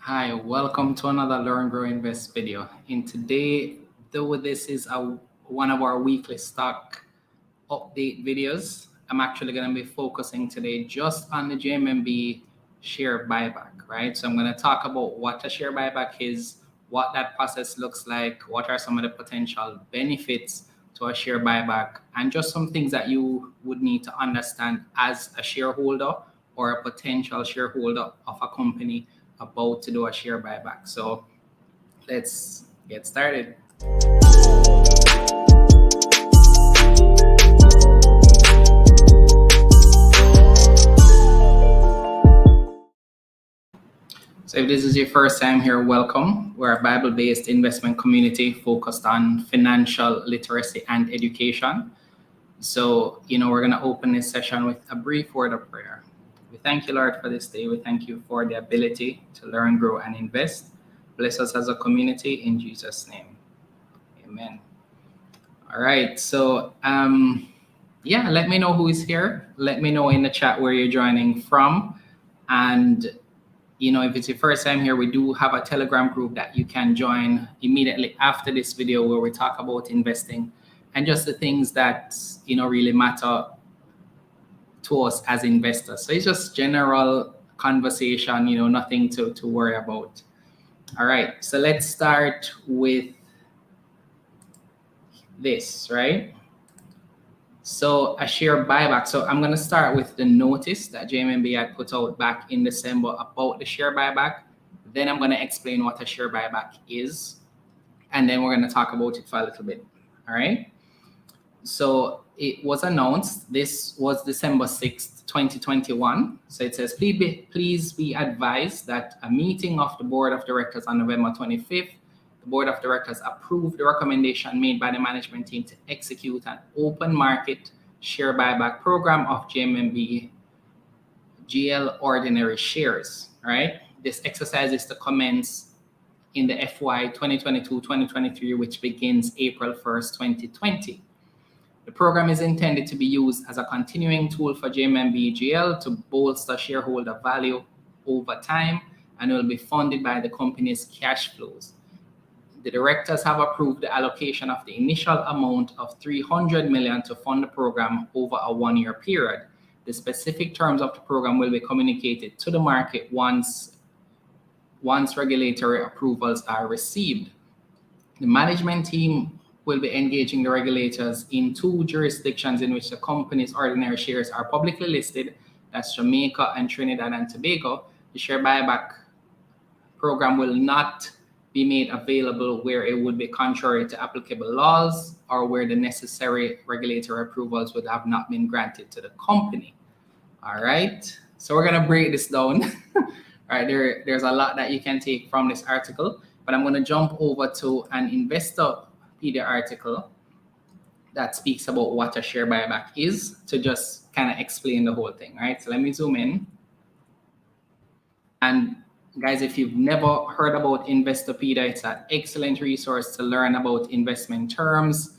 Hi, welcome to another Learn, Grow, Invest video. In today, though this is one of our weekly stock update videos, I'm actually going to be focusing today just on the JMMB share buyback, right? So I'm going to talk about what a share buyback is, what that process looks like, what are some of the potential benefits to a share buyback, and just some things that you would need to understand as a shareholder or a potential shareholder of a company about to do a share buyback. So let's get started. So if this is your first time here, welcome. We're a Bible-based investment community focused on financial literacy and education. So, we're going to open this session with a brief word of prayer. We thank you, Lord, for this day. We thank you for the ability to learn, grow, and invest. Bless us as a community in Jesus' name. Amen. All right. So, let me know who is here. Let me know in the chat where you're joining from. And, if it's your first time here, we do have a Telegram group that you can join immediately after this video where we talk about investing and just the things that, really matter to us as investors. So it's just general conversation, nothing to worry about. All right, so let's start with this, right? So a share buyback. So I'm going to start with the notice that JMMB had put out back in December about the share buyback. Then I'm going to explain what a share buyback is. And then we're going to talk about it for a little bit. All right. So it was announced. This was December 6th, 2021. So it says, please be advised that a meeting of the board of directors on November 25th, the board of directors approved the recommendation made by the management team to execute an open market share buyback program of JMMBGL ordinary shares, right? This exercise is to commence in the FY 2022-2023, which begins April 1st, 2020. The program is intended to be used as a continuing tool for JMMBGL to bolster shareholder value over time and will be funded by the company's cash flows. The directors have approved the allocation of the initial amount of $300 million to fund the program over a one-year period. The specific terms of the program will be communicated to the market once regulatory approvals are received. The management team will be engaging the regulators in two jurisdictions in which the company's ordinary shares are publicly listed. That's Jamaica and Trinidad and Tobago. The share buyback program will not be made available where it would be contrary to applicable laws or where the necessary regulatory approvals would have not been granted to the company. All right, so we're going to break this down. All right, there's a lot that you can take from this article, but I'm going to jump over to an Investopedia article that speaks about what a share buyback is to just kind of explain the whole thing, right? So let me zoom in. And guys, if you've never heard about Investopedia, it's an excellent resource to learn about investment terms.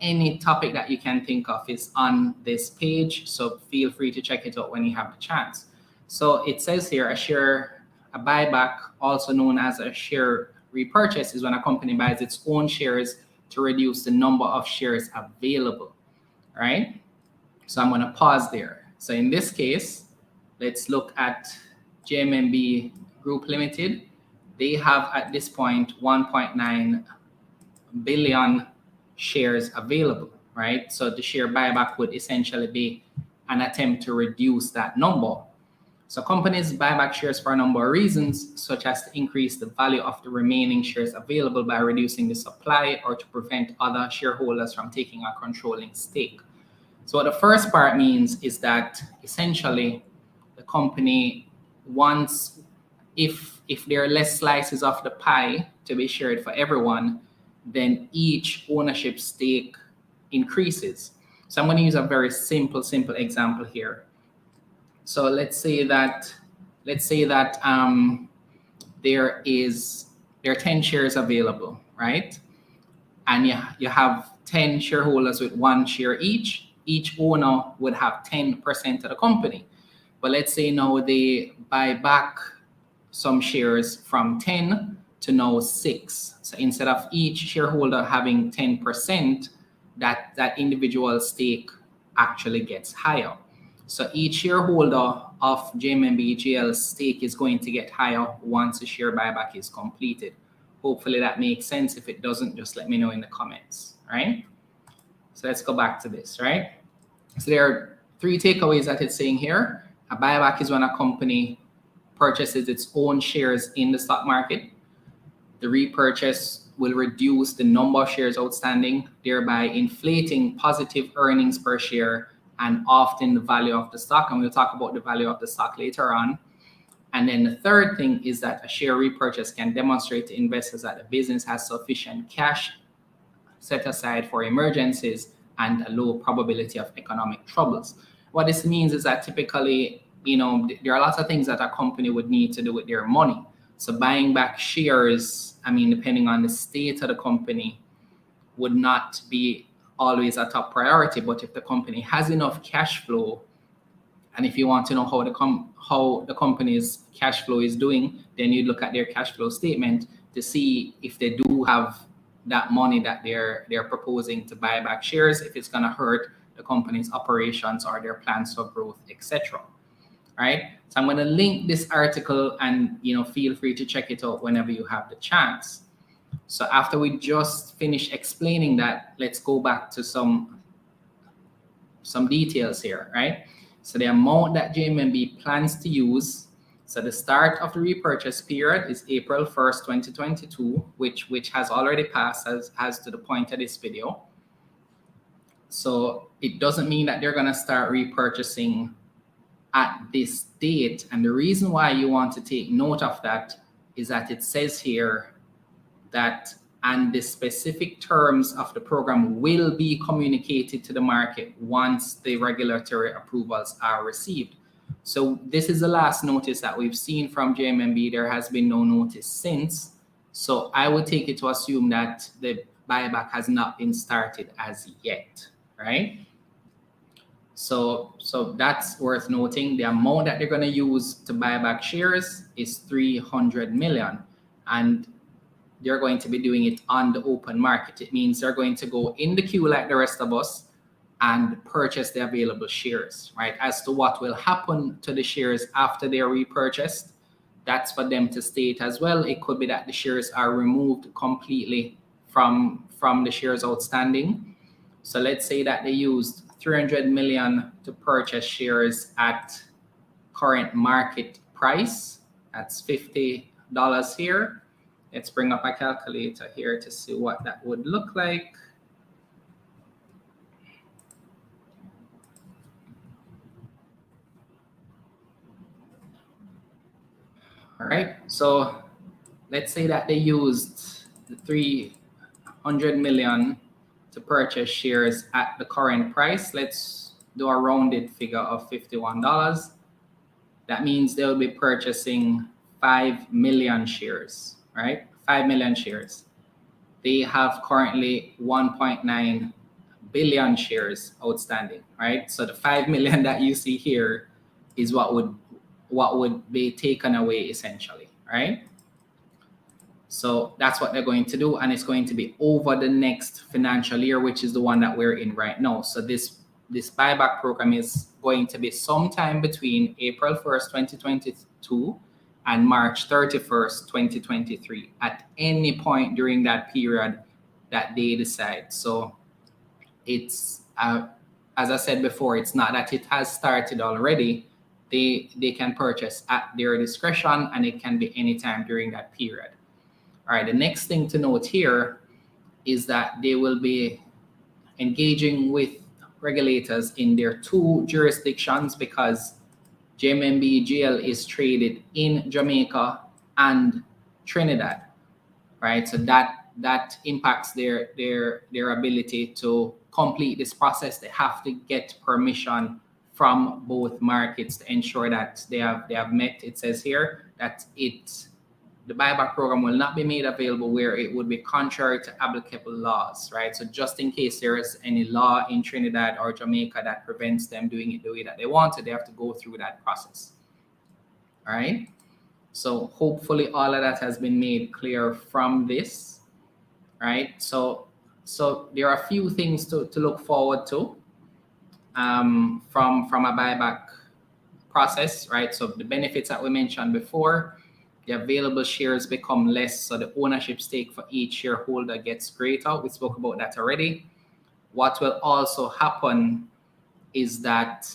Any topic that you can think of is on this page. So feel free to check it out when you have the chance. So it says here, a buyback, also known as a share repurchase, is when a company buys its own shares to reduce the number of shares available, right? So I'm going to pause there. So in this case, let's look at JMMB Group Limited. They have at this point 1.9 billion shares available, right? So the share buyback would essentially be an attempt to reduce that number. So companies buy back shares for a number of reasons, such as to increase the value of the remaining shares available by reducing the supply or to prevent other shareholders from taking a controlling stake. So what the first part means is that essentially the company wants, if there are less slices of the pie to be shared for everyone, then each ownership stake increases. So I'm going to use a very simple example here. So let's say that there are 10 shares available, right? And you have 10 shareholders with one share each. Each owner would have 10% of the company. But let's say now they buy back some shares from 10 to now 6. So instead of each shareholder having 10%, that individual stake actually gets higher. So each shareholder of JMMBGL's stake is going to get higher once the share buyback is completed. Hopefully that makes sense. If it doesn't, just let me know in the comments, right? So let's go back to this, right? So there are 3 takeaways that it's saying here. A buyback is when a company purchases its own shares in the stock market. The repurchase will reduce the number of shares outstanding, thereby inflating positive earnings per share and often the value of the stock. And we'll talk about the value of the stock later on. And then the third thing is that a share repurchase can demonstrate to investors that the business has sufficient cash set aside for emergencies and a low probability of economic troubles. What this means is that typically, there are lots of things that a company would need to do with their money. So buying back shares, depending on the state of the company, would not be always a top priority. But if the company has enough cash flow, and if you want to know how the company's cash flow is doing, then you look at their cash flow statement to see if they do have that money that they're proposing to buy back shares, if it's going to hurt the company's operations or their plans for growth, etc. Right? So I'm going to link this article, and feel free to check it out whenever you have the chance. So after we just finished explaining that, let's go back to some details here, right? So the amount that JMMB plans to use. So the start of the repurchase period is April 1st, 2022, which has already passed as to the point of this video. So it doesn't mean that they're going to start repurchasing at this date. And the reason why you want to take note of that is that it says here that, and the specific terms of the program will be communicated to the market once the regulatory approvals are received. So this is the last notice that we've seen from JMMB. There has been no notice since. So I would take it to assume that the buyback has not been started as yet, right? So that's worth noting. The amount that they're going to use to buy back shares is 300 million. And they're going to be doing it on the open market. It means they're going to go in the queue like the rest of us and purchase the available shares, right? As to what will happen to the shares after they are repurchased, that's for them to state as well. It could be that the shares are removed completely from the shares outstanding. So let's say that they used 300 million to purchase shares at current market price. That's $50 here. Let's bring up a calculator here to see what that would look like. All right, so let's say that they used the 300 million to purchase shares at the current price. Let's do a rounded figure of $51. That means they'll be purchasing 5 million shares, right? 5 million shares. They have currently 1.9 billion shares outstanding, right? So the 5 million that you see here is what would be taken away essentially, right? So that's what they're going to do, and it's going to be over the next financial year, which is the one that we're in right now. So this buyback program is going to be sometime between April 1st, 2022 and March 31st, 2023, at any point during that period that they decide. So it's, as I said before, it's not that it has started already. They can purchase at their discretion, and it can be anytime during that period. All right, the next thing to note here is that they will be engaging with regulators in their 2 jurisdictions, because JMMBGL is traded in Jamaica and Trinidad, right? So that impacts their ability to complete this process. They have to get permission from both markets to ensure that they have met. It says here that the buyback program will not be made available where it would be contrary to applicable laws, right? So just in case there is any law in Trinidad or Jamaica that prevents them doing it the way that they want it, they have to go through that process. All right. So hopefully all of that has been made clear from this, right? So there are a few things to look forward to from a buyback process, right? So the benefits that we mentioned before, the available shares become less, so the ownership stake for each shareholder gets greater. We spoke about that already. What will also happen is that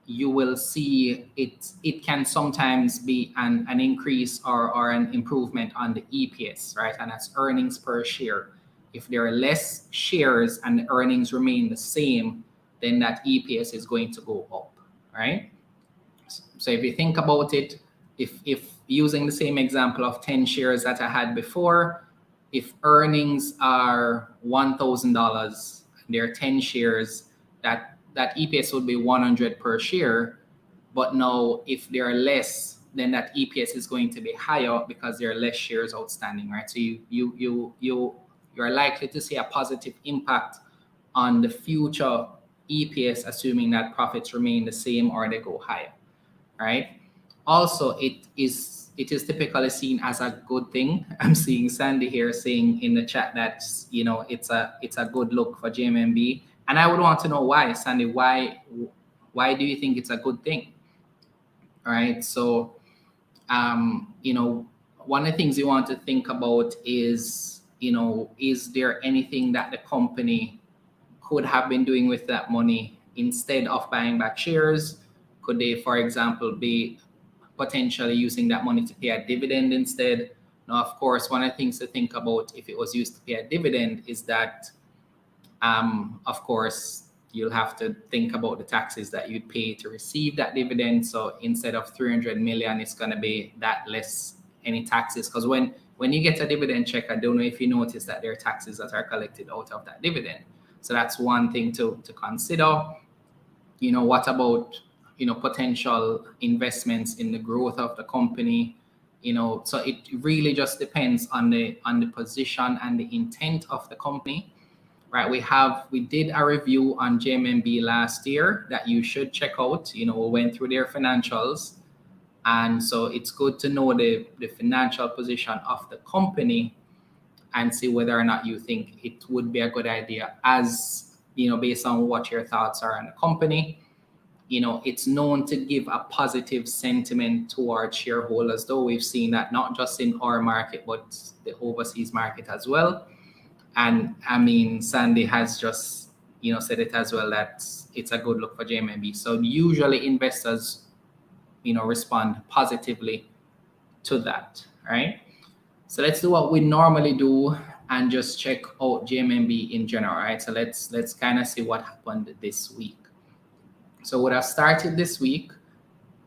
you will see it can sometimes be an increase or an improvement on the EPS, right? And that's earnings per share. If there are less shares and the earnings remain the same, then that EPS is going to go up, right? So if you think about it, if using the same example of 10 shares that I had before, if earnings are $1,000, there are 10 shares, that EPS would be 100 per share. But now if there are less, then that EPS is going to be higher because there are less shares outstanding, right? So you're likely to see a positive impact on the future EPS, assuming that profits remain the same or they go higher, right? Also, it is typically seen as a good thing. I'm seeing Sandy here saying in the chat that it's a good look for JMMB, and I would want to know why, Sandy. Why do you think it's a good thing? All right. So, one of the things you want to think about is, is there anything that the company could have been doing with that money instead of buying back shares? Could they, for example, be potentially using that money to pay a dividend instead? Now, of course, one of the things to think about if it was used to pay a dividend is that, of course, you'll have to think about the taxes that you'd pay to receive that dividend. So instead of 300 million, it's going to be that less any taxes. Because when you get a dividend check, I don't know if you notice that there are taxes that are collected out of that dividend. So that's one thing to consider. What about potential investments in the growth of the company? So it really just depends on the position and the intent of the company, right? We did a review on JMMB last year that you should check out. We went through their financials, and so it's good to know the financial position of the company and see whether or not you think it would be a good idea, as based on what your thoughts are on the company. It's known to give a positive sentiment towards shareholders, though we've seen that not just in our market, but the overseas market as well. And I mean, Sandy has just, said it as well, that it's a good look for JMMB. So usually investors, respond positively to that, right? So let's do what we normally do and just check out JMMB in general, right? So let's kind of see what happened this week. So would have started this week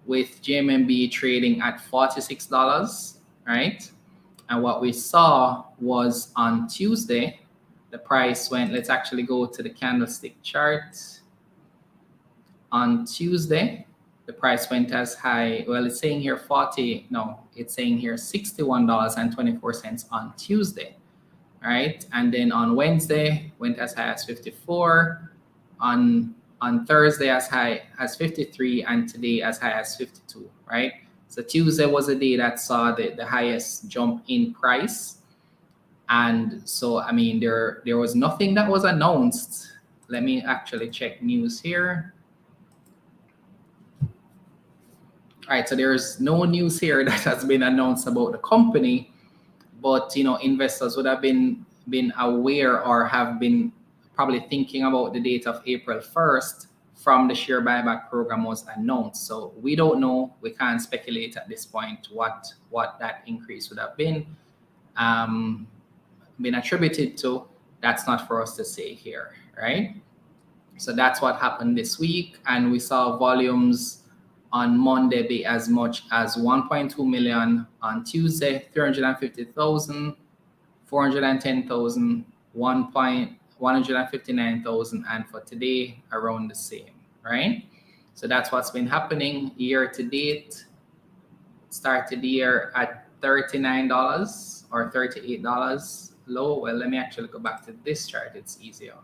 with JMMB trading at $46, right? And what we saw was on Tuesday, the price went, let's actually go to the candlestick chart. On Tuesday, the price went as high, well, it's saying here it's saying here $61.24 on Tuesday, right? And then on Wednesday, went as high as 54, on Thursday as high as 53, and today as high as 52, right? So Tuesday was the day that saw the highest jump in price. And so, I mean, there was nothing that was announced. Let me actually check news here. All right, so there's no news here that has been announced about the company, but investors would have been aware or have been probably thinking about the date of April 1st from the share buyback program was announced. So we don't know, we can't speculate at this point what that increase would have been attributed to. That's not for us to say here, right? So that's what happened this week, and we saw volumes on Monday be as much as 1.2 million, on Tuesday 350,000, 410,000, 159,000, and for today around the same, right? So that's what's been happening year to date. Started the year at $39 or $38 low. Well, let me actually go back to this chart, it's easier.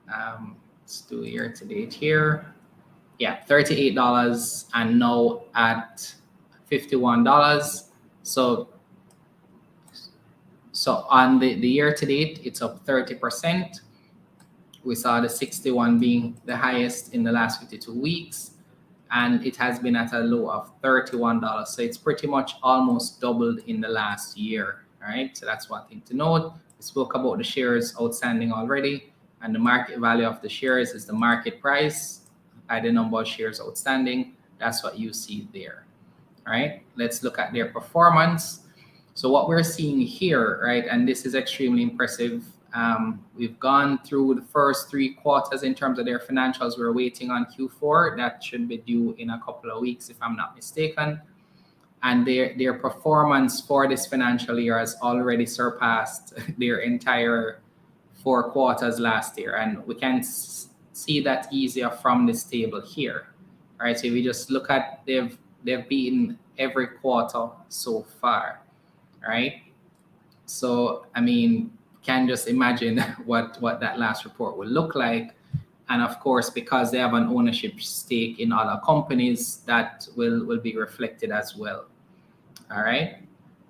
Let's do year to date here. Yeah, $38, and now at $51. So on the year to date, it's up 30%. We saw the 61 being the highest in the last 52 weeks, and it has been at a low of $31. So it's pretty much almost doubled in the last year. All right, so that's one thing to note. We spoke about the shares outstanding already, and the market value of the shares is the market price by the number of shares outstanding. That's what you see there. All right, let's look at their performance. So what we're seeing here, right, and this is extremely impressive. We've gone through the first 3 quarters in terms of their financials. We're waiting on Q4. That should be due in a couple of weeks, if I'm not mistaken. And their performance for this financial year has already surpassed their entire 4 quarters last year. And we can see that easier from this table here. All right, so if we just look at, they've beaten every quarter so far. All right, so I mean, can just imagine what that last report will look like. And of course, because they have an ownership stake in other companies, that will be reflected as well. All right,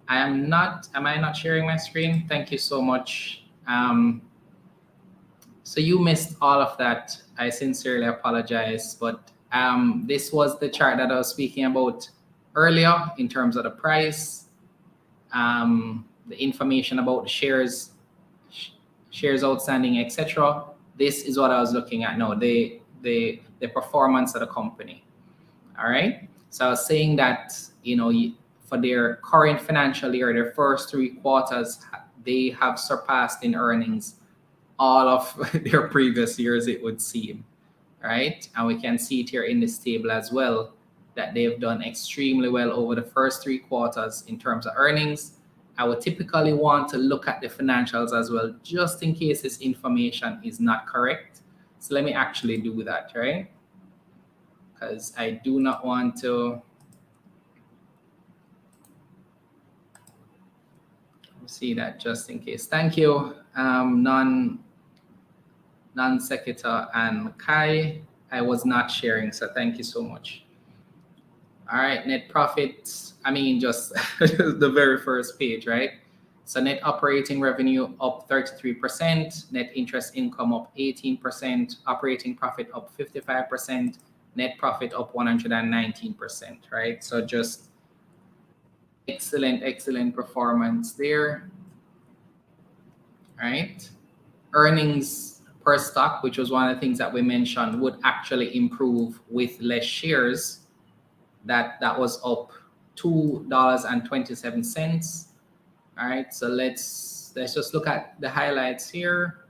am I not sharing my screen? Thank you so much. So you missed all of that. I sincerely apologize, but this was the chart that I was speaking about earlier in terms of the price, the information about the shares outstanding, etc. This is what I was looking at now, the performance of the company. All right, so I was saying that, you know, for their current financial year, their first 3 quarters, they have surpassed in earnings all of their previous years, it would seem. Right, and we can see it here in this table as well, that they've done extremely well over the first 3 quarters in terms of earnings. I would typically want to look at the financials as well, just in case this information is not correct. So let me actually do that, right? Because I do not want to see that, just in case. Thank you, non-sequitur and Kai. I was not sharing, so thank you so much. All right, net profits. I mean, just the very first page, right? So net operating revenue up 33%, net interest income up 18%, operating profit up 55%, net profit up 119%, right? So just excellent performance there, right? Earnings per stock, which was one of the things that we mentioned, would actually improve with less shares. That was up $2.27. All right, so let's just look at the highlights here.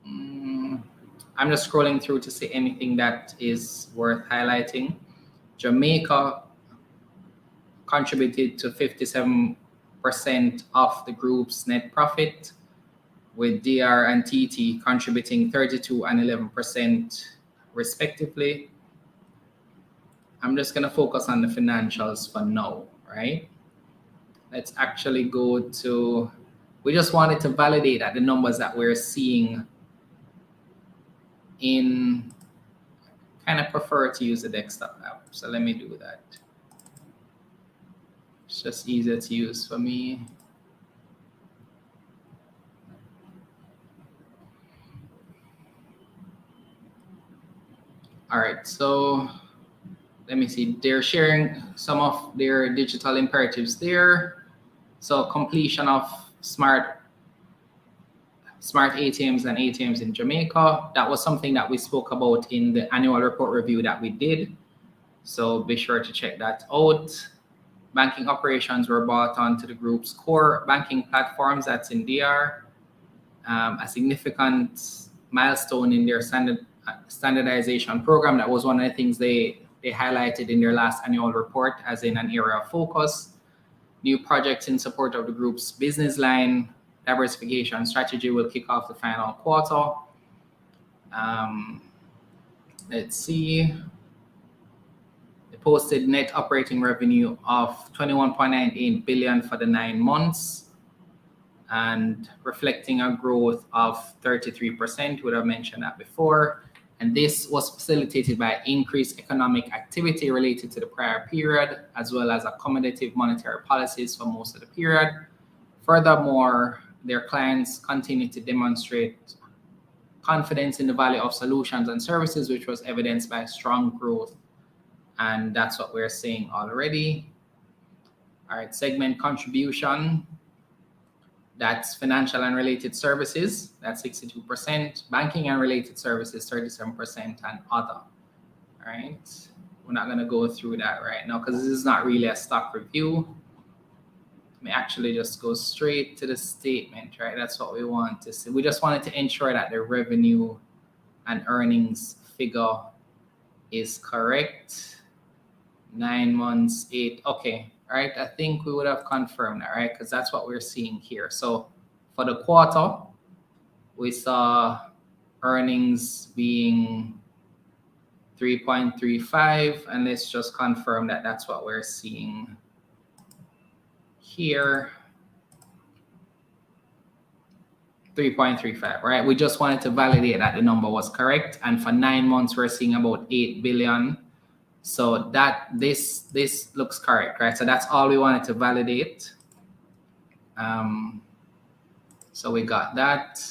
I'm just scrolling through to see anything that is worth highlighting. Jamaica contributed to 57% of the group's net profit, with DR and TT contributing 32% and 11% respectively. I'm just going to focus on the financials for now, right? Let's actually go to, we just wanted to validate that the numbers that we're seeing in, kind of prefer to use the desktop app. So let me do that. It's just easier to use for me. All right, so let me see. They're sharing some of their digital imperatives there. So completion of smart ATMs and ATMs in Jamaica. That was something that we spoke about in the annual report review that we did. So be sure to check that out. Banking operations were brought onto the group's core banking platforms. That's in DR. A significant milestone in their standardization program. That was one of the things they highlighted in their last annual report as in an area of focus. New projects in support of the group's business line diversification strategy will kick off the final quarter. Let's see. They posted net operating revenue of 21.98 billion for the 9 months, and reflecting a growth of 33%. Would have mentioned that before. And this was facilitated by increased economic activity related to the prior period, as well as accommodative monetary policies for most of the period. Furthermore, their clients continue to demonstrate confidence in the value of solutions and services, which was evidenced by strong growth. And that's what we're seeing already. All right, segment contribution. That's financial and related services, that's 62%, banking and related services, 37%, and other. All right, we're not going to go through that right now because this is not really a stock review. Let me actually just go straight to the statement, right? That's what we want to see. We just wanted to ensure that the revenue and earnings figure is correct. 9 months, 8, okay. All right, I think we would have confirmed that, right? Because that's what we're seeing here. So for the quarter, we saw earnings being 3.35, and let's just confirm that that's what we're seeing here. 3.35, right? We just wanted to validate that the number was correct. And for 9 months, we're seeing about 8 billion. So that this looks correct, right? So that's all we wanted to validate. So we got that.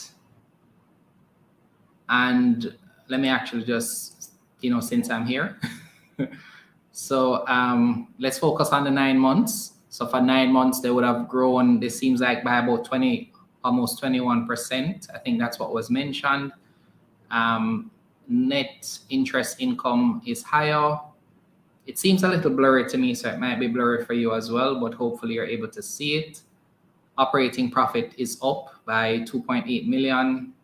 And let me actually just, since I'm here. So let's focus on the 9 months. So for 9 months, they would have grown, this seems like by about almost 21%. I think that's what was mentioned. Net interest income is higher. It seems a little blurry to me, so it might be blurry for you as well, but hopefully you're able to see it. Operating profit is up by 2.8 million,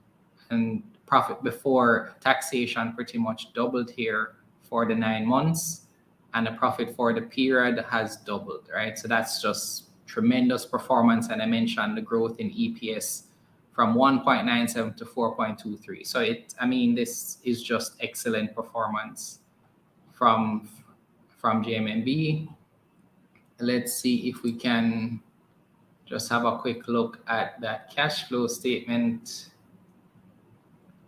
and profit before taxation pretty much doubled here for the 9 months, and the profit for the period has doubled, right? So that's just tremendous performance, and I mentioned the growth in EPS from 1.97 to 4.23. So this is just excellent performance from JMMB. Let's see if we can just have a quick look at that cash flow statement.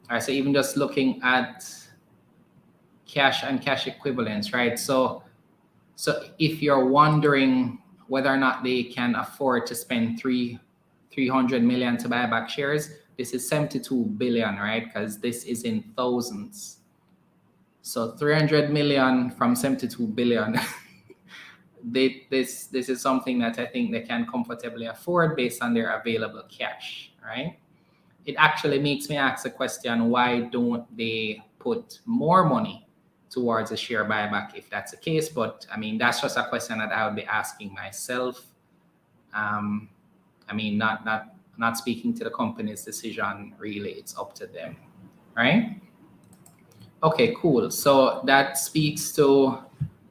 All right, so even just looking at cash and cash equivalents, right? So if you're wondering whether or not they can afford to spend 300 million to buy back shares, this is 72 billion, right? Because this is in thousands. So 300 million from 72 billion. This is something that I think they can comfortably afford based on their available cash, right? It actually makes me ask the question, why don't they put more money towards a share buyback if that's the case? But that's just a question that I would be asking myself. Not speaking to the company's decision, really, it's up to them, right? Okay, cool. So that speaks to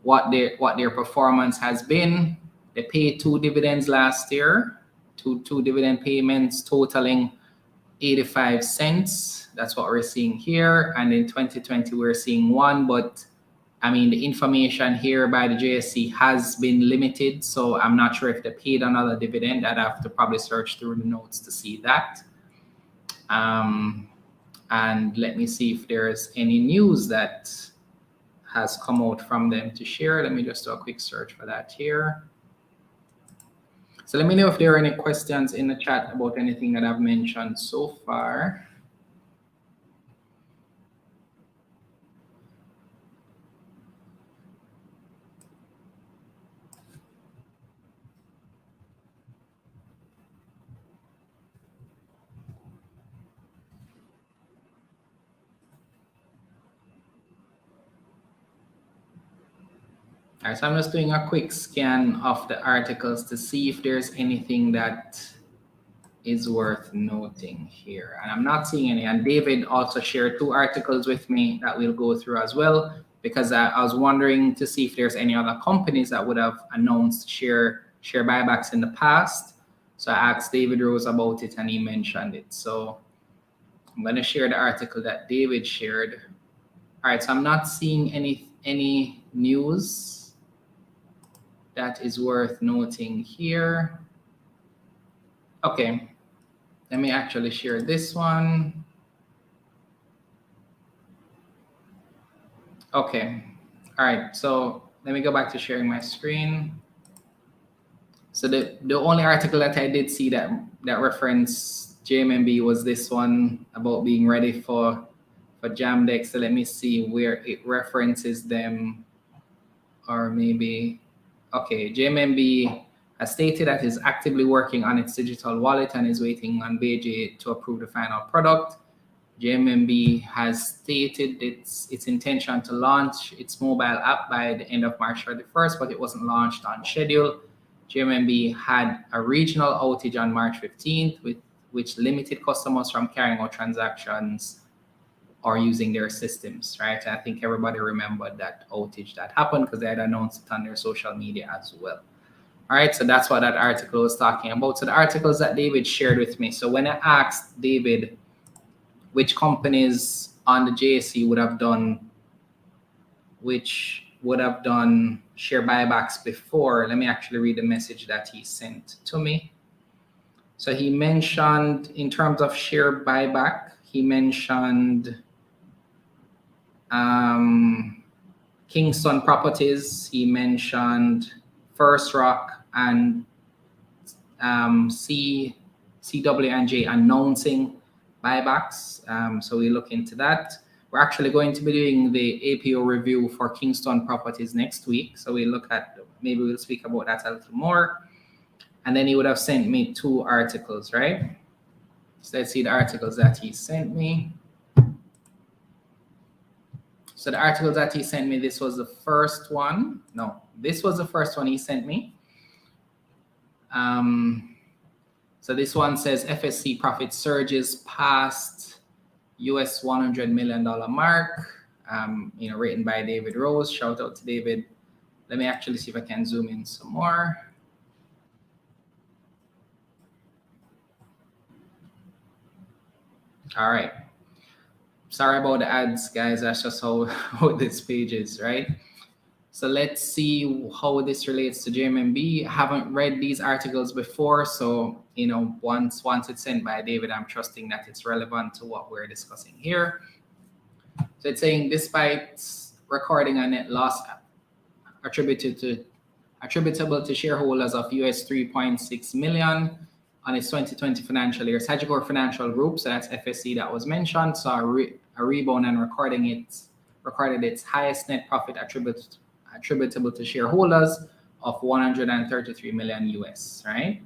what their performance has been. They paid 2 dividends last year, two dividend payments totaling 85 cents. That's what we're seeing here. And in 2020, we're seeing 1, but the information here by the JSC has been limited, so I'm not sure if they paid another dividend. I'd have to probably search through the notes to see that. And let me see if there's any news that has come out from them to share. Let me just do a quick search for that here. So let me know if there are any questions in the chat about anything that I've mentioned so far. All right, so I'm just doing a quick scan of the articles to see if there's anything that is worth noting here. And I'm not seeing any. And David also shared 2 articles with me that we'll go through as well, because I was wondering to see if there's any other companies that would have announced share buybacks in the past. So I asked David Rose about it and he mentioned it. So I'm going to share the article that David shared. All right, so I'm not seeing any news that is worth noting here. Okay, let me actually share this one. Okay. All right. So let me go back to sharing my screen. So the only article that I did see that referenced JMMB was this one about being ready for Jamdex. So let me see where it references them, or maybe okay. JMMB has stated that it's actively working on its digital wallet and is waiting on BJ to approve the final product. JMMB has stated its intention to launch its mobile app by the end of March 31st, but it wasn't launched on schedule. JMMB had a regional outage on March 15th, which limited customers from carrying out transactions or using their systems, right? I think everybody remembered that outage that happened because they had announced it on their social media as well. All right, so that's what that article was talking about. So the articles that David shared with me. So when I asked David which companies on the JSE would have done share buybacks before, let me actually read the message that he sent to me. So he mentioned, in terms of share buyback, he mentioned Kingston Properties, he mentioned First Rock, and CW&J announcing buybacks. So we look into that. We're actually going to be doing the APO review for Kingston Properties next week. So we look at, maybe we'll speak about that a little more. And then he would have sent me 2 articles, right? So let's see the articles that he sent me. So the articles that he sent me, this was the first one. No, this was the first one he sent me. So this one says FSC profit surges past US $100 million mark, written by David Rose. Shout out to David. Let me actually see if I can zoom in some more. All right. Sorry about the ads, guys. That's just how this page is, right? So let's see how this relates to JMMB. I haven't read these articles before, so once it's sent by David, I'm trusting that it's relevant to what we're discussing here. So it's saying, despite recording a net loss attributable to shareholders of US 3.6 million on its 2020 financial year, Sagicor Financial Group, so that's FSC that was mentioned, saw a rebound and recorded its highest net profit attributable to shareholders of 133 million US, right?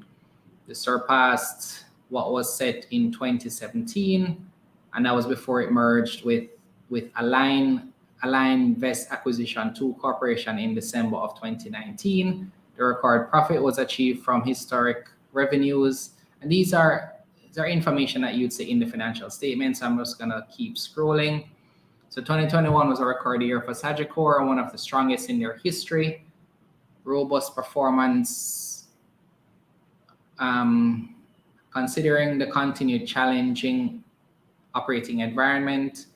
This surpassed what was set in 2017, and that was before it merged with L.E.A.R.N Vest Acquisition 2 Corporation in December of 2019. The record profit was achieved from historic revenues, and these are information that you'd see in the financial statements. I'm just gonna keep scrolling. So 2021 was a record year for Sagicor, one of the strongest in their history. Robust performance, considering the continued challenging operating environment.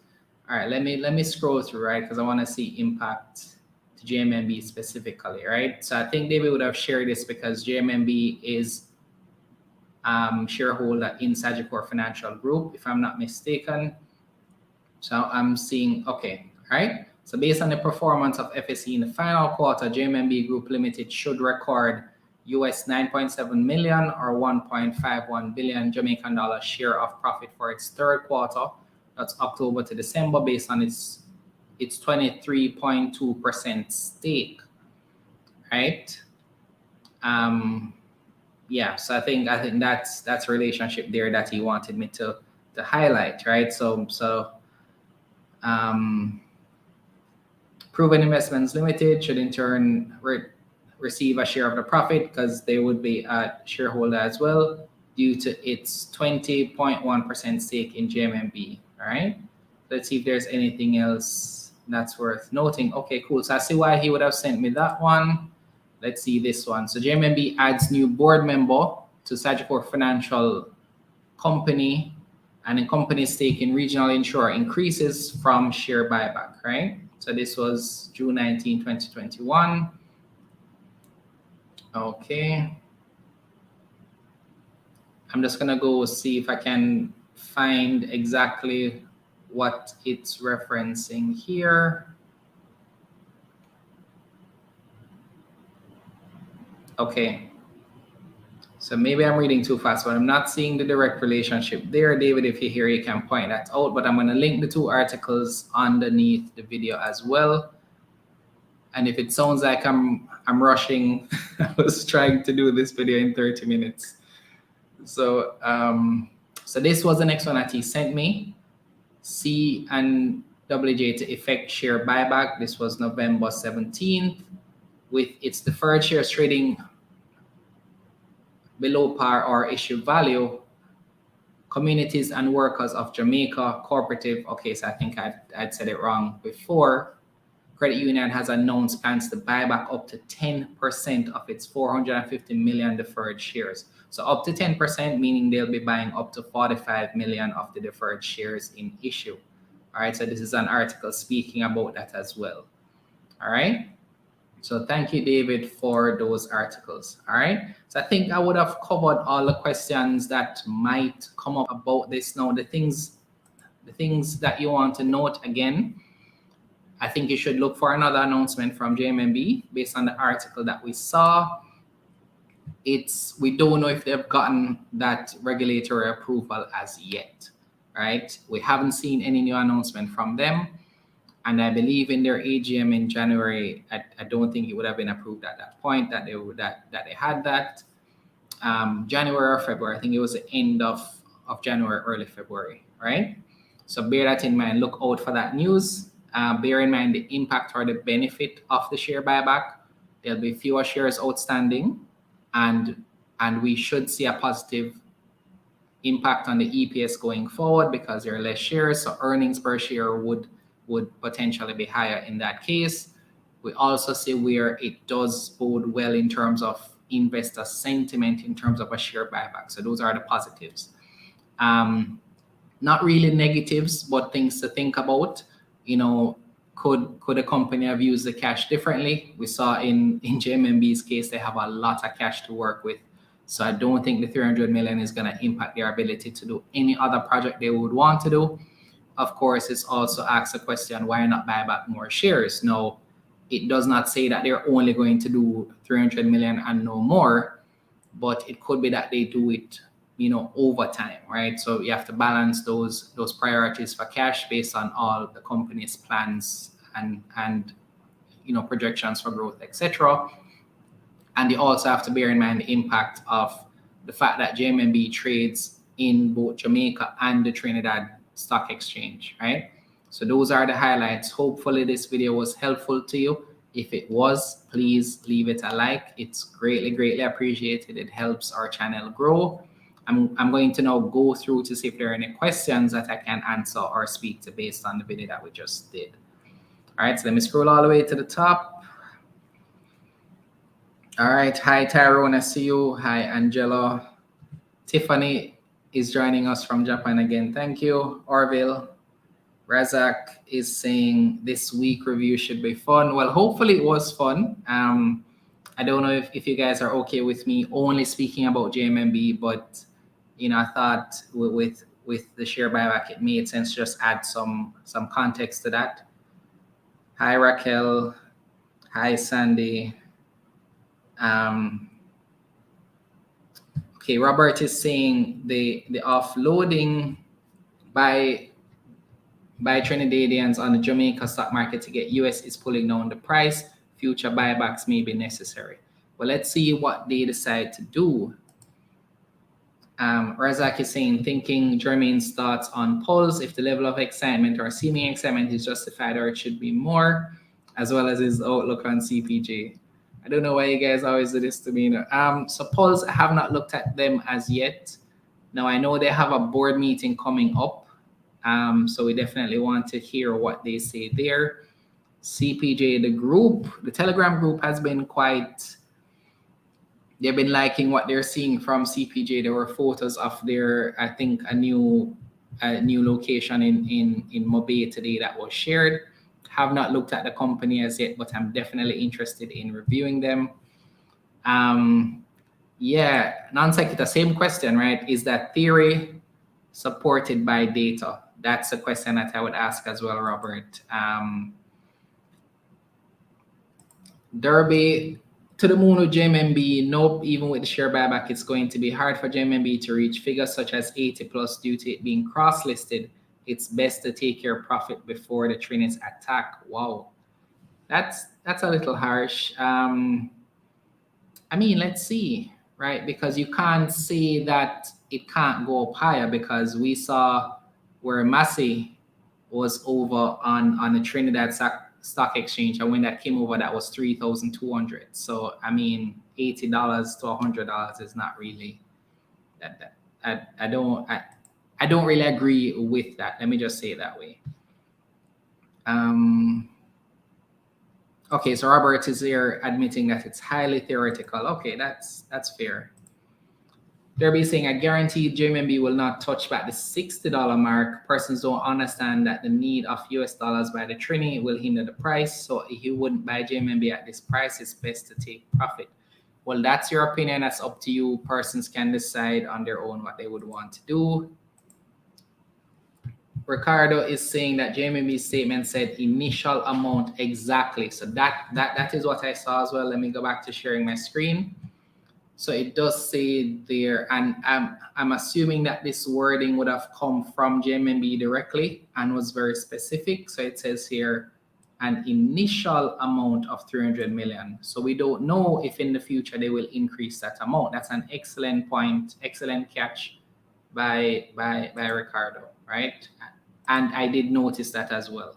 All right, let me scroll through, right, because I want to see impact to JMMB specifically, right? So I think David would have shared this because JMMB is shareholder in Sagicor Financial Group, if I'm not mistaken. So I'm seeing, okay, right? So based on the performance of FSC in the final quarter, JMMB Group Limited should record US 9.7 million or 1.51 billion Jamaican dollar share of profit for its third quarter. That's October to December, based on its 23.2% stake, right? Yeah, so I think that's a relationship there that he wanted me to highlight, right? So Proven Investments Limited should in turn receive a share of the profit because they would be a shareholder as well due to its 20.1% stake in JMMB. All right. Let's see if there's anything else that's worth noting. Okay, cool. So I see why he would have sent me that one. Let's see this one. So JMMB adds new board member to Sagicor Financial Company, and the company's stake in regional insurer increases from share buyback, right? So this was June 19, 2021. Okay. I'm just gonna go see if I can find exactly what it's referencing here. Okay. So maybe I'm reading too fast, but I'm not seeing the direct relationship there. David, if you're here, you can point that out, but I'm going to link the 2 articles underneath the video as well. And if it sounds like I'm rushing, I was trying to do this video in 30 minutes. So, so this was the next one that he sent me. C and WJ to effect share buyback. This was November 17th. With its deferred shares trading below par or issue value, communities and workers of Jamaica Cooperative. Okay, so I think I'd said it wrong before. Credit union has announced plans to buy back up to 10% of its 450 million deferred shares. So up to 10%, meaning they'll be buying up to 45 million of the deferred shares in issue. All right, so this is an article speaking about that as well. All right. So thank you, David, for those articles. All right. So I think I would have covered all the questions that might come up about this. Now, the things that you want to note again, I think you should look for another announcement from JMMB based on the article that we saw. We don't know if they've gotten that regulatory approval as yet, right? We haven't seen any new announcement from them. And I believe in their AGM in January, I don't think it would have been approved at that point that they had that. January or February, I think it was the end of January, early February, right? So bear that in mind, look out for that news. Bear in mind the impact or the benefit of the share buyback. There'll be fewer shares outstanding, and we should see a positive impact on the EPS going forward because there are less shares, so earnings per share would potentially be higher in that case. We also see where it does bode well in terms of investor sentiment in terms of a share buyback. So those are the positives. Not really negatives, but things to think about. You know, could a company have used the cash differently? We saw in JMMB's case, they have a lot of cash to work with. So I don't think the 300 million is going to impact their ability to do any other project they would want to do. Of course, it's also asks a question, why not buy back more shares? No, it does not say that they're only going to do 300 million and no more, but it could be that they do it, you know, over time, right? So you have to balance those priorities for cash based on all the company's plans and you know, projections for growth, etc. And you also have to bear in mind the impact of the fact that JMMB trades in both Jamaica and the Trinidad Stock Exchange, right? So those are the highlights. Hopefully this video was helpful to you. If it was, please leave it a like. It's greatly appreciated. It helps our channel grow. I'm going to now go through to see if there are any questions that I can answer or speak to based on the video that we just did. All right, so let me scroll all the way to the top. All right, hi Tyrone, I see you. Hi Angela. Tiffany is joining us from Japan again. Thank you. Orville. Razak is saying this week review should be fun. Well, hopefully it was fun. I don't know if you guys are okay with me only speaking about JMMB, but you know, I thought with the share buyback, it made sense just add some context to that. Hi Raquel. Hi Sandy. Okay, Robert is saying the offloading by Trinidadians on the Jamaica stock market to get US is pulling down the price. Future buybacks may be necessary. Well, let's see what they decide to do. Razak is saying, thinking Jermaine's thoughts on polls, if the level of excitement or seeming excitement is justified or it should be more, as well as his outlook on CPJ. I don't know why you guys always do this to me. So polls, I have not looked at them as yet. Now I know they have a board meeting coming up. So we definitely want to hear what they say there. CPJ, the group, the Telegram group has been quite, they've been liking what they're seeing from CPJ. There were photos of their, I think, a new location in Mobay today that was shared. Have not looked at the company as yet, but I'm definitely interested in reviewing them. Yeah, non-sequitur, same question, right? Is that theory supported by data? That's a question that I would ask as well, Robert. Derby, to the moon with JMMB. Nope, even with the share buyback, it's going to be hard for JMMB to reach figures such as 80 plus due to it being cross-listed. It's best to take your profit before the train is attacked. Wow, that's a little harsh. I mean, let's see, right? Because you can't say that it can't go up higher, because we saw where Massey was over on the Trinidad Stock Exchange, and when that came over, that was 3,200. So I mean, $80 to $100 is not really that. I don't really agree with that. Let me just say it that way. Okay, so Robert is here admitting that it's highly theoretical. Okay, that's fair. They're be saying, I guarantee JMMB will not touch back the $60 mark. Persons don't understand that the need of US dollars by the Trini will hinder the price. So if you wouldn't buy JMMB at this price, it's best to take profit. Well, that's your opinion. That's up to you. Persons can decide on their own what they would want to do. Ricardo is saying that JMMB's statement said initial amount exactly. So that is what I saw as well. Let me go back to sharing my screen. So it does say there, and I'm assuming that this wording would have come from JMMB directly and was very specific. So it says here an initial amount of 300 million. So we don't know if in the future they will increase that amount. That's an excellent point, excellent catch by Ricardo, right? And I did notice that as well.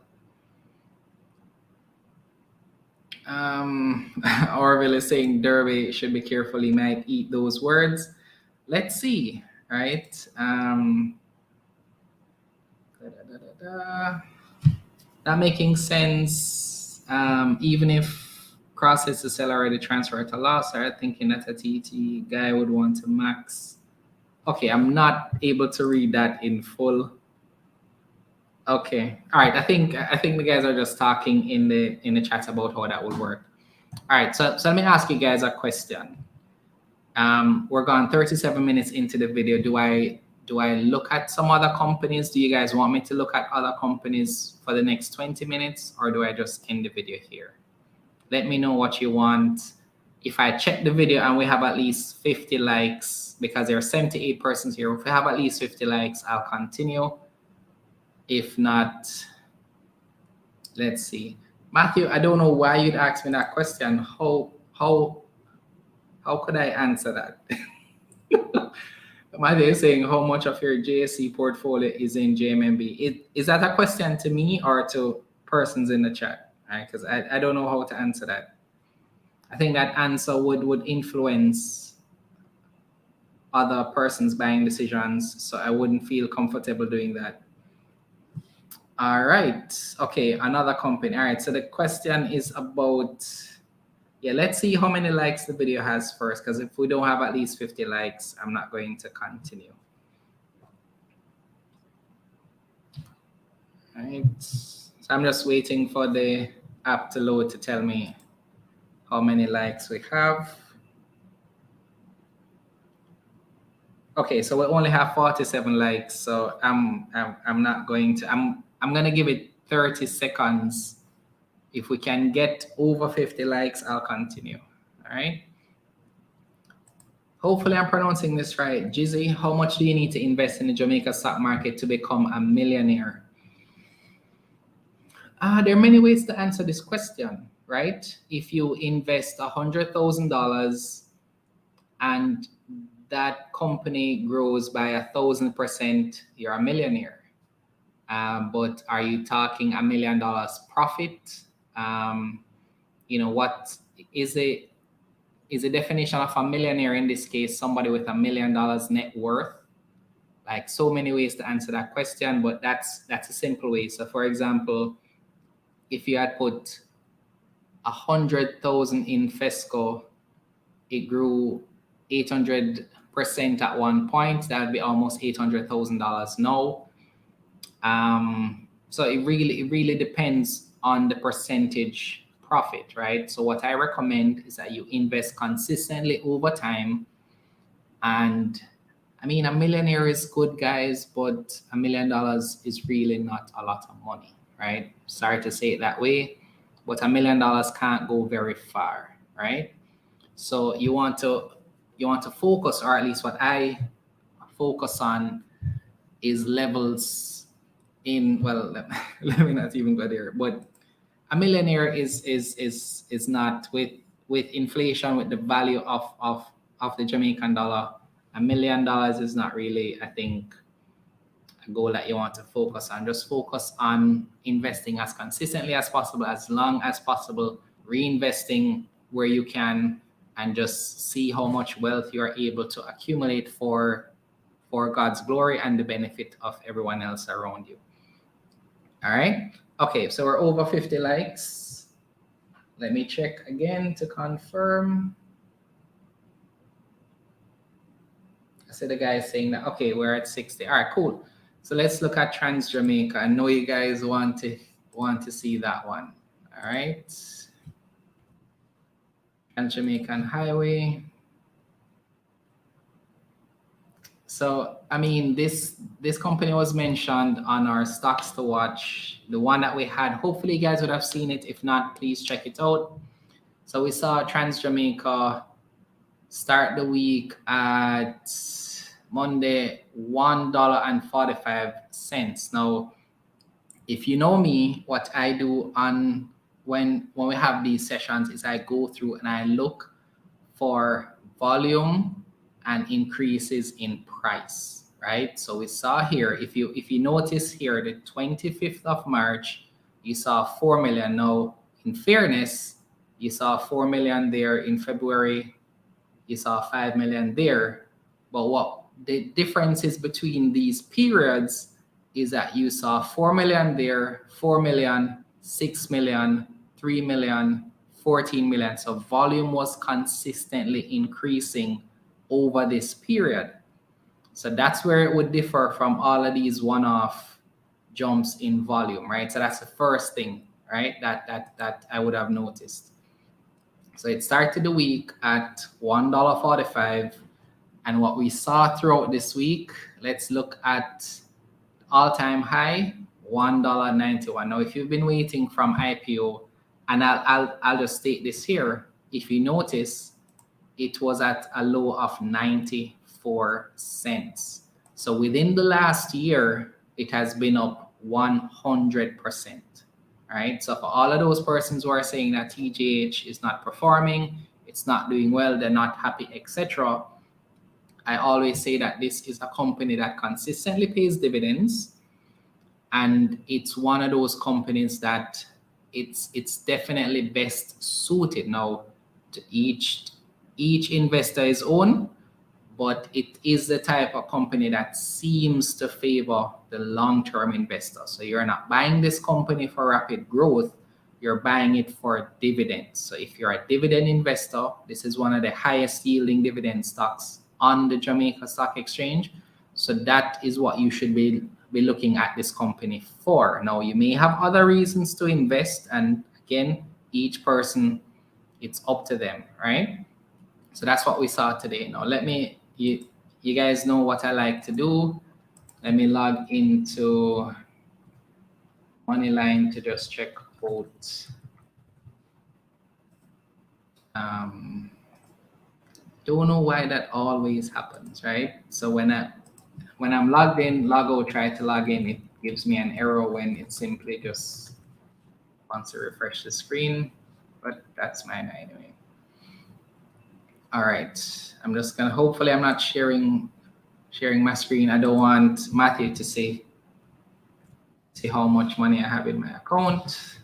Orville is saying Derby should be careful, he might eat those words. Let's see, right? Not making sense. Even if Cross is to sell already, transfer at a loss, I'm thinking that a TT guy would want to max. Okay, I'm not able to read that in full. Okay, all right. I think the guys are just talking in the chat about how that would work. All right, so let me ask you guys a question. We're gone 37 minutes into the video. Do I look at some other companies? Do you guys want me to look at other companies for the next 20 minutes, or do I just end the video here? Let me know what you want. If I check the video and we have at least 50 likes, because there are 78 persons here, if we have at least 50 likes, I'll continue. If not, let's see. Matthew, I don't know why you'd ask me that question. How could I answer that? Matthew is saying, how much of your JSC portfolio is in JMMB? Is that a question to me or to persons in the chat? Right? Because I don't know how to answer that. I think that answer would influence other persons' buying decisions, so I wouldn't feel comfortable doing that. All right. Okay, another company. All right, so the question is about, yeah, let's see how many likes the video has first, because if we don't have at least 50 likes, I'm not going to continue. All right. So I'm just waiting for the app to load to tell me how many likes we have. Okay, so we only have 47 likes, so I'm not going to, I'm gonna give it 30 seconds. If we can get over 50 likes, I'll continue. All right. Hopefully I'm pronouncing this right. Jizzy, how much do you need to invest in the Jamaica stock market to become a millionaire? There are many ways to answer this question, right? If you invest $100,000 and that company grows by 1,000%, you're a millionaire. But are you talking $1 million profit? You know, what is the definition of a millionaire in this case? Somebody with $1 million net worth. Like, so many ways to answer that question, but that's a simple way. So for example, if you had put 100,000 in Fesco, it grew 800% at one point. That would be almost $800,000 now. So it really depends on the percentage profit, right? So what I recommend is that you invest consistently over time. And I mean, $1 million is good, guys, but $1 million is really not a lot of money, right? Sorry to say it that way, but $1 million can't go very far, right? So you want to focus, or at least what I focus on, is levels in, well, let me not even go there, but a millionaire is not, with inflation, with the value of the Jamaican dollar. $1 million is not really, I think, a goal that you want to focus on. Just focus on investing as consistently as possible, as long as possible, reinvesting where you can, and just see how much wealth you're able to accumulate for God's glory and the benefit of everyone else around you. All right. Okay, so we're over 50 likes. Let me check again to confirm. I see the guy saying that, okay, we're at 60. All right, cool. So let's look at Trans Jamaica. I know you guys want to see that one. All right. Trans Jamaican Highway. So, I mean, this company was mentioned on our stocks to watch, the one that we had. Hopefully you guys would have seen it. If not, please check it out. So we saw Trans Jamaica start the week at Monday, $1.45. Now, if you know me, what I do on when we have these sessions is I go through and I look for volume and increases in price, right? So we saw here, if you notice here, the 25th of March, you saw 4 million. Now, in fairness, you saw 4 million there. In February, you saw 5 million there. But what the difference is between these periods is that you saw 4 million there, 4 million, 6 million, 3 million, 14 million. So volume was consistently increasing over this period. So that's where it would differ from all of these one-off jumps in volume, right? So that's the first thing, right, that I would have noticed. So it started the week at $1.45. And what we saw throughout this week, let's look at all-time high, $1.91. Now, if you've been waiting from IPO, and I'll just state this here, if you notice, it was at a low of 94 cents. So within the last year, it has been up 100%. Right? So for all of those persons who are saying that TGH is not performing, it's not doing well, they're not happy, etc., I always say that this is a company that consistently pays dividends, and it's one of those companies that it's definitely best suited. Now, to each investor is own, but it is the type of company that seems to favor the long-term investor. So you're not buying this company for rapid growth, you're buying it for dividends. So if you're a dividend investor, this is one of the highest yielding dividend stocks on the Jamaica Stock Exchange. So that is what you should be looking at this company for. Now, you may have other reasons to invest, and again, each person, it's up to them, right? So that's what we saw today. Now, you guys know what I like to do. Let me log into Moneyline to just check out. Don't know why that always happens, right? So when I'm logged in, try to log in, it gives me an error when it simply just wants to refresh the screen, but that's mine anyway. All right, I'm just gonna, hopefully I'm not sharing my screen. I don't want Matthew to see how much money I have in my account.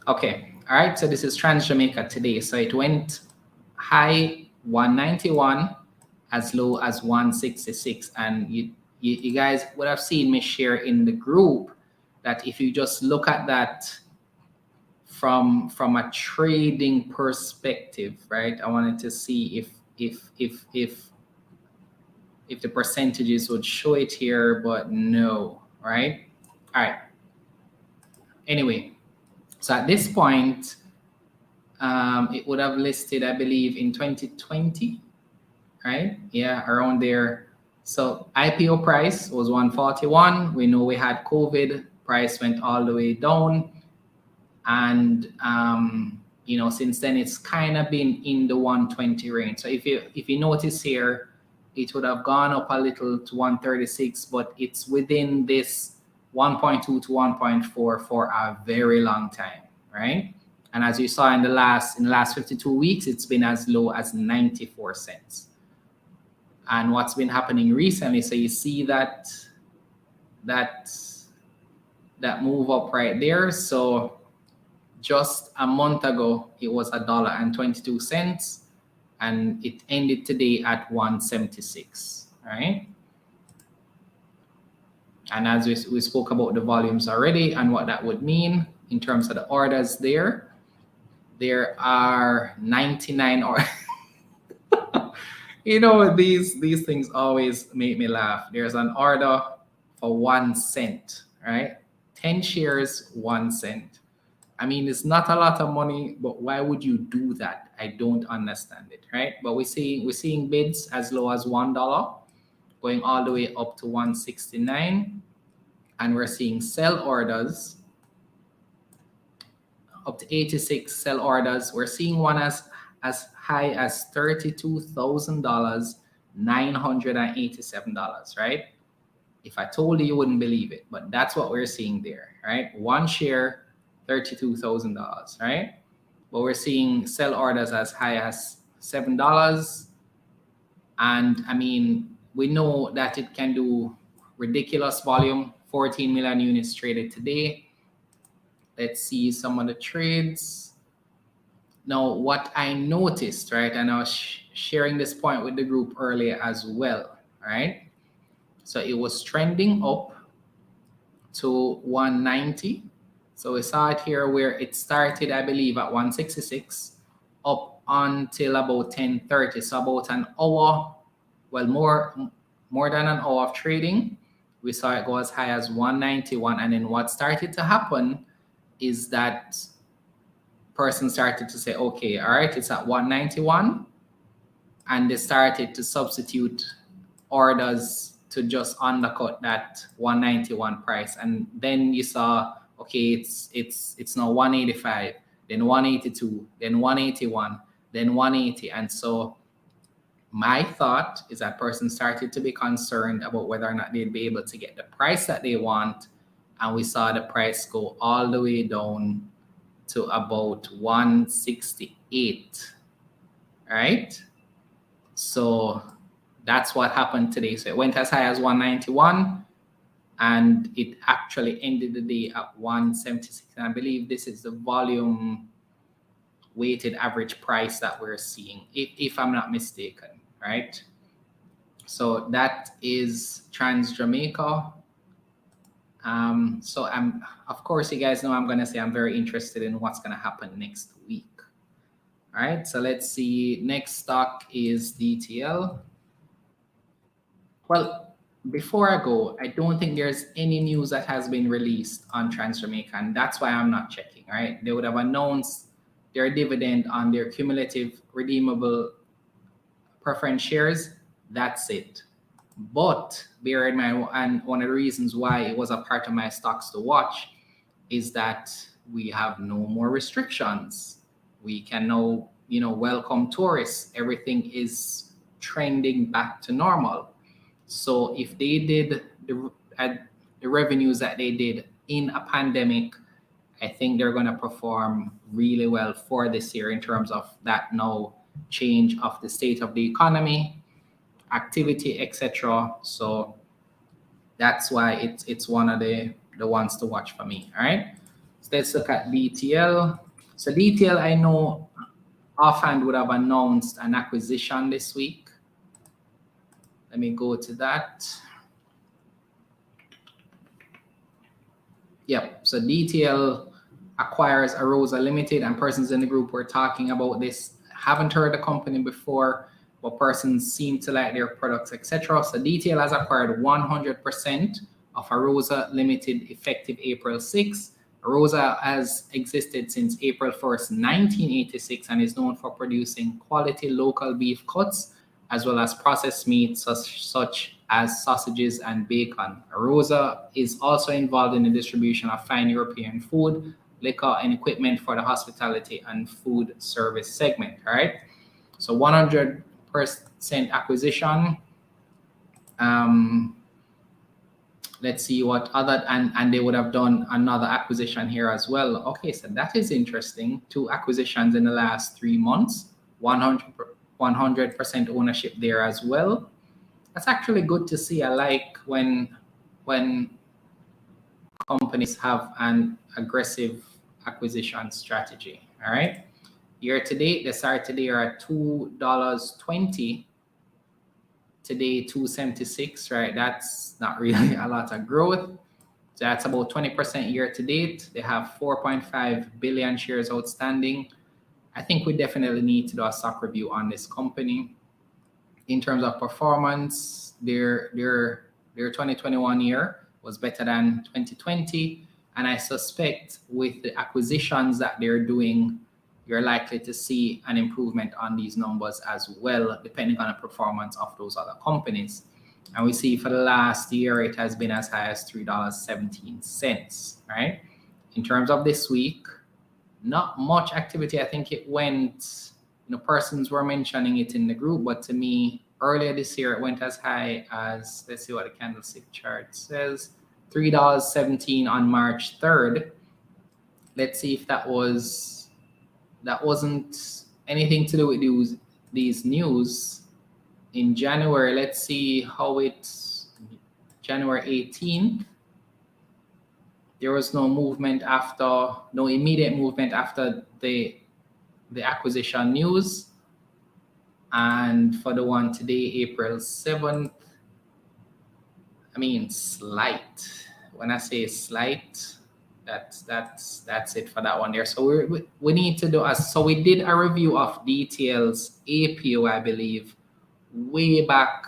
Okay, all right, so this is Trans Jamaica today. So it went high 191, as low as 166. And you guys would have seen me share in the group that if you just look at that from a trading perspective, right? I wanted to see if the percentages would show it here, but no, right? All right. Anyway, so at this point, it would have listed, I believe, in 2020, right? Yeah, around there. So IPO price was 141. We know we had COVID, price went all the way down. And since then it's kind of been in the 120 range. So if you notice here, it would have gone up a little to 136, but it's within this 1.2 to 1.4 for a very long time, right? And as you saw in the last 52 weeks, it's been as low as 94 cents. And what's been happening recently, so you see that move up right there. So just a month ago, it was $1.22, and it ended today at 176, right? And as we spoke about the volumes already and what that would mean in terms of the orders there are 99 orders. These things always make me laugh. There's an order for 1 cent, right? 10 shares, 1 cent. I mean, it's not a lot of money, but why would you do that? I don't understand it, right? But we're seeing bids as low as $1, going all the way up to 169, and we're seeing sell orders up to 86 sell orders. We're seeing one as high as $32,000, $987, right? If I told you, you wouldn't believe it, but that's what we're seeing there, right? One share, $32,000, right? But we're seeing sell orders as high as $7. And I mean, we know that it can do ridiculous volume, 14 million units traded today. Let's see some of the trades. Now, what I noticed, right, and I was sharing this point with the group earlier as well, right? So it was trending up to 190. So we saw it here where it started, I believe, at 166 up until about 10:30. So about an hour, well, more than an hour of trading. We saw it go as high as 191. And then what started to happen is that person started to say, okay, all right, it's at 191. And they started to substitute orders to just undercut that 191 price. And then you saw, okay, it's now 185, then 182, then 181, then 180. And so my thought is that person started to be concerned about whether or not they'd be able to get the price that they want. And we saw the price go all the way down to about 168, right? So that's what happened today. So it went as high as 191, and it actually ended the day at 176. And I believe this is the volume weighted average price that we're seeing, if I'm not mistaken, right? So that is Trans Jamaica. So of course, you guys know I'm going to say I'm very interested in what's going to happen next week. All right, so let's see. Next stock is DTL. Well, before I go, I don't think there's any news that has been released on Trans Jamaica, and that's why I'm not checking, right? They would have announced their dividend on their cumulative redeemable preference shares. That's it. But bear in mind, and one of the reasons why it was a part of my stocks to watch is that we have no more restrictions. We can now, welcome tourists. Everything is trending back to normal. So if they did the revenues that they did in a pandemic, I think they're going to perform really well for this year in terms of that now change of the state of the economy, activity, etc. So that's why it's one of the ones to watch for me. All right. So let's look at DTL. So DTL, I know offhand would have announced an acquisition this week. Let me go to that. Yep. So DTL acquires Arosa Limited, and persons in the group were talking about this. Haven't heard the company before, but persons seem to like their products, etc. So DTL has acquired 100% of Arosa Limited effective April 6. Arosa has existed since April 1st, 1986, and is known for producing quality local beef cuts, as well as processed meats such as sausages and bacon. Arosa is also involved in the distribution of fine European food liquor and equipment for the hospitality and food service segment. All right. So 100% acquisition. Let's see what other, and they would have done another acquisition here as well. Okay, so that is interesting. 2 acquisitions in the last 3 months, 100% ownership there as well. That's actually good to see. I like when companies have an aggressive acquisition strategy. All right. Year to date, they started today are at $2.20. Today, 276, right? That's not really a lot of growth. So that's about 20% year to date. They have 4.5 billion shares outstanding. I think we definitely need to do a stock review on this company. In terms of performance, their 2021 year was better than 2020. And I suspect with the acquisitions that they're doing, you're likely to see an improvement on these numbers as well, depending on the performance of those other companies. And we see for the last year, it has been as high as $3.17, right? In terms of this week, not much activity. I think it went, persons were mentioning it in the group, but to me, earlier this year, it went as high as, let's see what the candlestick chart says, $3.17 on March 3rd. Let's see if that wasn't anything to do with these news in January. Let's see how it's January 18th. There was no immediate movement after the acquisition news. And for the one today, April 7th, slight. When I say slight, that's it for that one there. So we need to do so we did a review of details APO, I believe, way back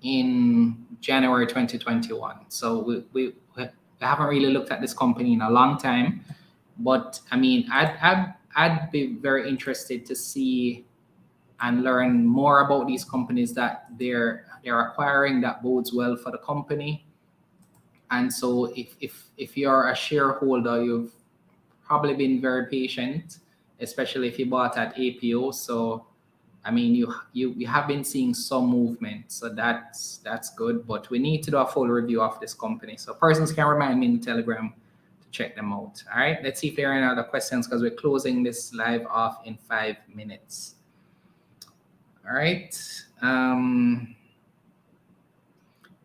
in January 2021. So we haven't really looked at this company in a long time, but I'd be very interested to see and learn more about these companies that they're acquiring. That bodes well for the company. And so if you're a shareholder, you've probably been very patient, especially if you bought at APO. So, you have been seeing some movement. So that's good. But we need to do a full review of this company. So persons can remind me in the Telegram to check them out. All right. Let's see if there are any other questions because we're closing this live off in 5 minutes. All right.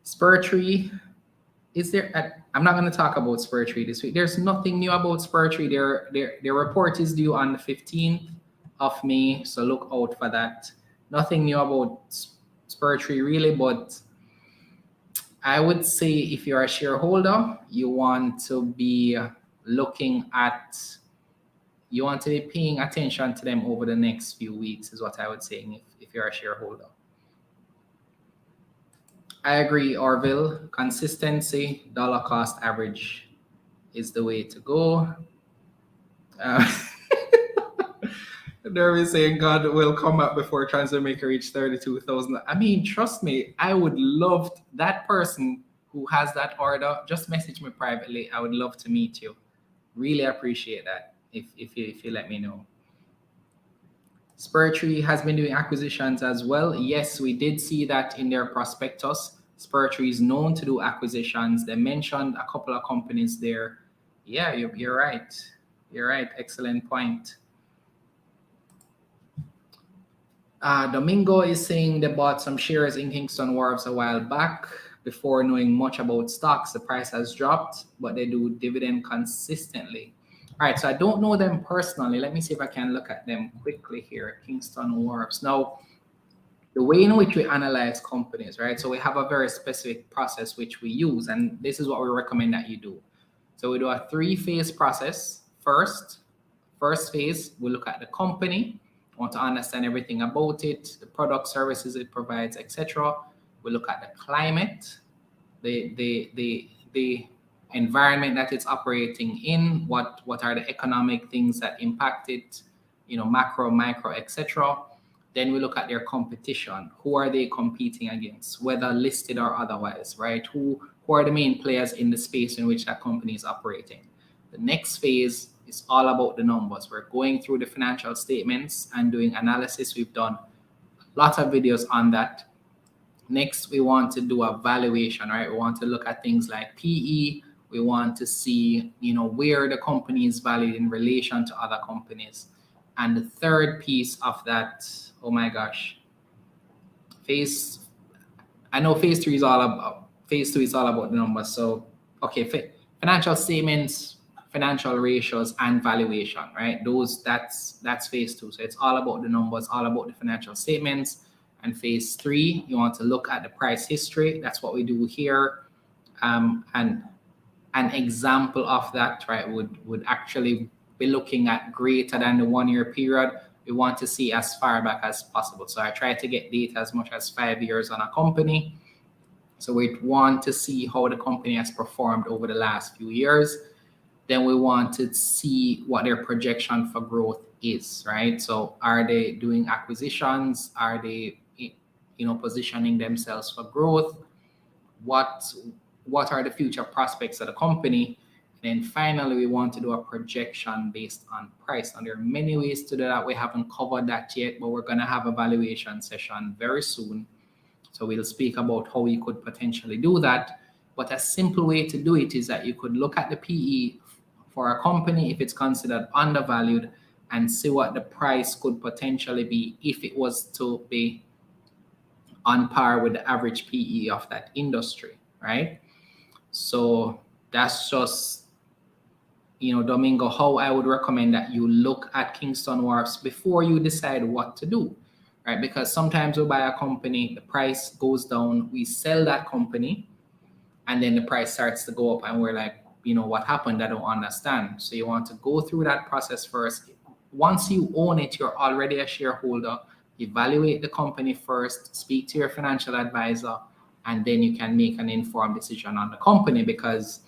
Spurtree. I'm not going to talk about Spurtree this week. There's nothing new about Spurtree. Their report is due on the 15th of May, so look out for that. Nothing new about Spurtree really, but I would say if you're a shareholder, you want to be paying attention to them over the next few weeks is what I would say if you're a shareholder. I agree, Orville. Consistency, dollar cost average is the way to go. They're saying God will come up before Transmaker reach 32,000. Trust me, I would love that person who has that order. Just message me privately. I would love to meet you. Really appreciate that if you let me know. Spurtree has been doing acquisitions as well. Yes, we did see that in their prospectus. Spurtree is known to do acquisitions. They mentioned a couple of companies there. Yeah, you're right. You're right. Excellent point. Domingo is saying they bought some shares in Kingston Wharves a while back before knowing much about stocks. The price has dropped, but they do dividend consistently. All right, so I don't know them personally. Let me see if I can look at them quickly here. Kingston Wharves. Now, the way in which we analyze companies, right? So we have a very specific process which we use, and this is what we recommend that you do. So we do a 3-phase process. First phase, we look at the company. We want to understand everything about it, the product, services it provides, etc. We look at the climate, the environment that it's operating in, what are the economic things that impact it, macro, micro, etc. Then we look at their competition. Who are they competing against, whether listed or otherwise, right? Who are the main players in the space in which that company is operating? The next phase, It's all about the numbers. We're going through the financial statements and doing analysis. We've done a lot of videos on that. Next, we want to do a valuation, right? We want to look at things like PE. We want to see, where the company is valued in relation to other companies. And the third piece of that, oh my gosh, I know phase two is all about the numbers. So, okay, financial statements, financial ratios, and valuation, right? That's phase two. So it's all about the numbers, all about the financial statements. And phase three, you want to look at the price history. That's what we do here. And an example of that, right, would actually be looking at greater than the 1 year period. We want to see as far back as possible. So I try to get data as much as 5 years on a company. So we want to see how the company has performed over the last few years. Then we want to see what their projection for growth is, right? So are they doing acquisitions? Are they, positioning themselves for growth? What are the future prospects of the company? And then finally, we want to do a projection based on price. And there are many ways to do that. We haven't covered that yet, but we're going to have a valuation session very soon. So we'll speak about how you could potentially do that. But a simple way to do it is that you could look at the PE for a company if it's considered undervalued and see what the price could potentially be if it was to be on par with the average PE of that industry, right? So that's just, Domingo, how I would recommend that you look at Kingston Wharfs before you decide what to do, right? Because sometimes we buy a company, the price goes down, we sell that company, and then the price starts to go up and we're like, what happened? I don't understand. So you want to go through that process first. Once you own it, you're already a shareholder. Evaluate the company first, speak to your financial advisor, and then you can make an informed decision on the company, because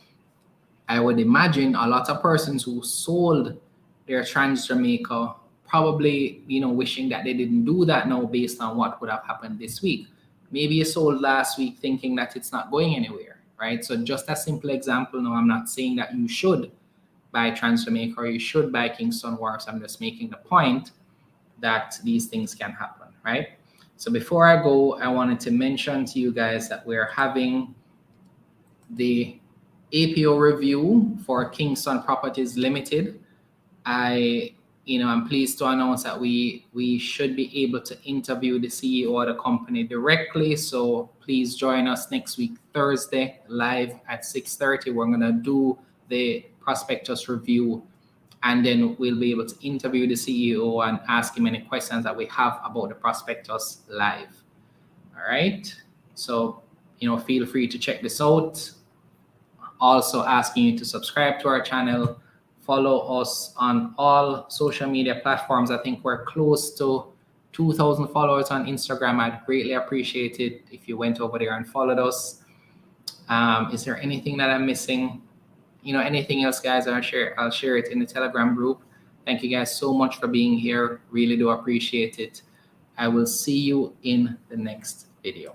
I would imagine a lot of persons who sold their Trans Jamaica probably, wishing that they didn't do that now based on what would have happened this week. Maybe you sold last week thinking that it's not going anywhere, right? So just a simple example. Now, I'm not saying that you should buy Trans Jamaica or you should buy Kingston Wharfs. I'm just making the point that these things can happen, right? So before I go, I wanted to mention to you guys that we're having the APO review for Kingston Properties Limited. I'm pleased to announce that we should be able to interview the CEO of the company directly. So please join us next week, Thursday, live at 6:30. We're gonna do the prospectus review, and then we'll be able to interview the CEO and ask him any questions that we have about the prospectus live. All right. So, feel free to check this out. Also asking you to subscribe to our channel, follow us on all social media platforms. I think we're close to 2,000 followers on Instagram. I'd greatly appreciate it if you went over there and followed us. Is there anything that I'm missing? Anything else, guys, I'll share it in the Telegram group. Thank you guys so much for being here. Really do appreciate it. I will see you in the next video.